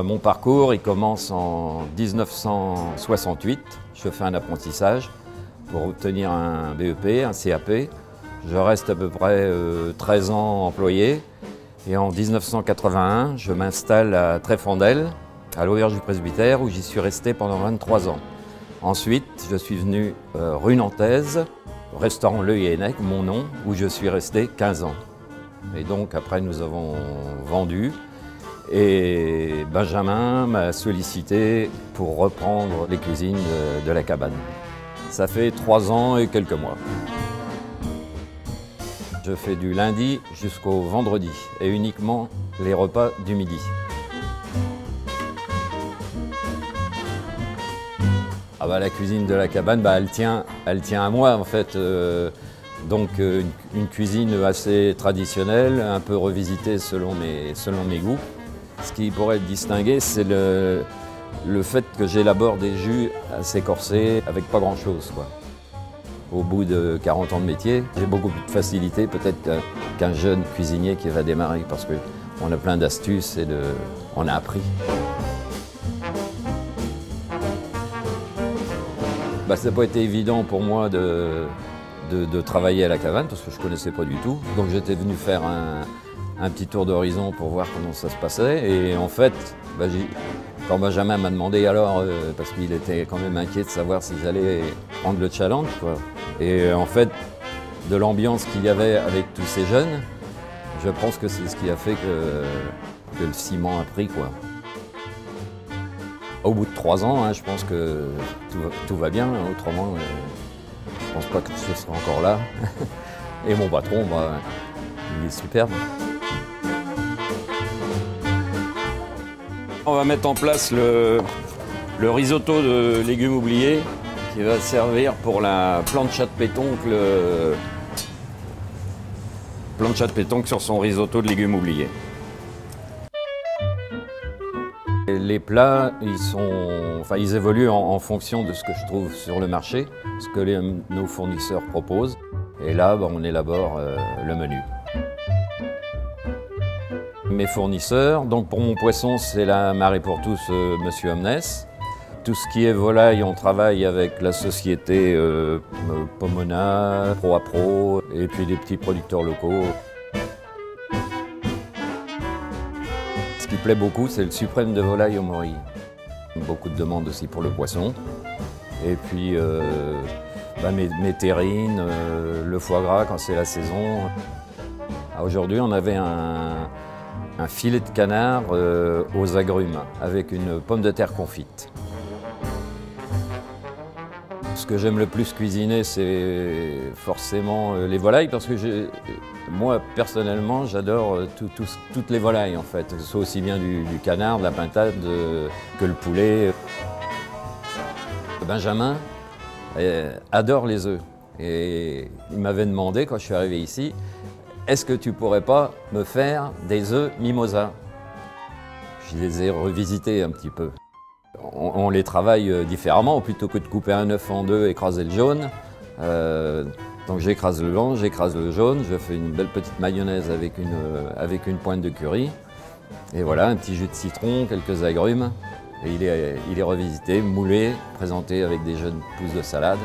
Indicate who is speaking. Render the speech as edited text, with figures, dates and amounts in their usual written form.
Speaker 1: Mon parcours, il commence en 1968. Je fais un apprentissage pour obtenir un BEP, un CAP. Je reste à peu près 13 ans employé. Et en 1981, je m'installe à Tréfondel, à l'auberge du Presbytère, où j'y suis resté pendant 23 ans. Ensuite, je suis venu rue Nantaise, restaurant Le Yénec, mon nom, où je suis resté 15 ans. Et donc après, nous avons vendu. Et Benjamin m'a sollicité pour reprendre les cuisines de la cabane. Ça fait 3 ans et quelques mois. Je fais du lundi jusqu'au vendredi et uniquement les repas du midi. La cuisine de la cabane, elle tient à moi en fait. Donc une cuisine assez traditionnelle, un peu revisitée selon mes goûts. Ce qui pourrait être distingué, c'est le fait que j'élabore des jus assez corsés avec pas grand-chose, quoi. Au bout de 40 ans de métier, j'ai beaucoup plus de facilité peut-être qu'un jeune cuisinier qui va démarrer parce qu'on a plein d'astuces et on a appris. Ça n'a pas été évident pour moi de travailler à la cabane parce que je ne connaissais pas du tout. Donc j'étais venu faire un petit tour d'horizon pour voir comment ça se passait. Et en fait, quand Benjamin m'a demandé alors, parce qu'il était quand même inquiet de savoir si j'allais prendre le challenge, quoi. Et en fait, de l'ambiance qu'il y avait avec tous ces jeunes, je pense que c'est ce qui a fait que le ciment a pris, quoi. Au bout de 3 ans, je pense que tout va bien, autrement, je pense pas que je serai encore là. Et mon patron, il est superbe. On va mettre en place le risotto de légumes oubliés qui va servir pour la plancha de pétoncle. Plancha de pétoncle sur son risotto de légumes oubliés. Et les plats, ils évoluent en fonction de ce que je trouve sur le marché, ce que nos fournisseurs proposent. Et là, on élabore le menu. Mes fournisseurs, donc pour mon poisson, c'est la Marée pour tous, Monsieur Omnes. Tout ce qui est volaille, on travaille avec la société Pomona, Pro à Pro, et puis des petits producteurs locaux. Ce qui plaît beaucoup, c'est le suprême de volaille au mori. Beaucoup de demandes aussi pour le poisson. Et puis mes terrines, le foie gras quand c'est la saison. Aujourd'hui, on avait un filet de canard aux agrumes avec une pomme de terre confite. Ce que j'aime le plus cuisiner, c'est forcément les volailles parce que moi, personnellement, j'adore toutes les volailles en fait. Que ce soit aussi bien du canard, de la pintade que le poulet. Benjamin adore les œufs et il m'avait demandé quand je suis arrivé ici, est-ce que tu pourrais pas me faire des œufs mimosa? Je les ai revisités un petit peu. On les travaille différemment, plutôt que de couper un œuf en deux, écraser le jaune. Donc j'écrase le blanc, j'écrase le jaune, je fais une belle petite mayonnaise avec une pointe de curry. Et voilà, un petit jus de citron, quelques agrumes. Et il est revisité, moulé, présenté avec des jeunes pousses de salade.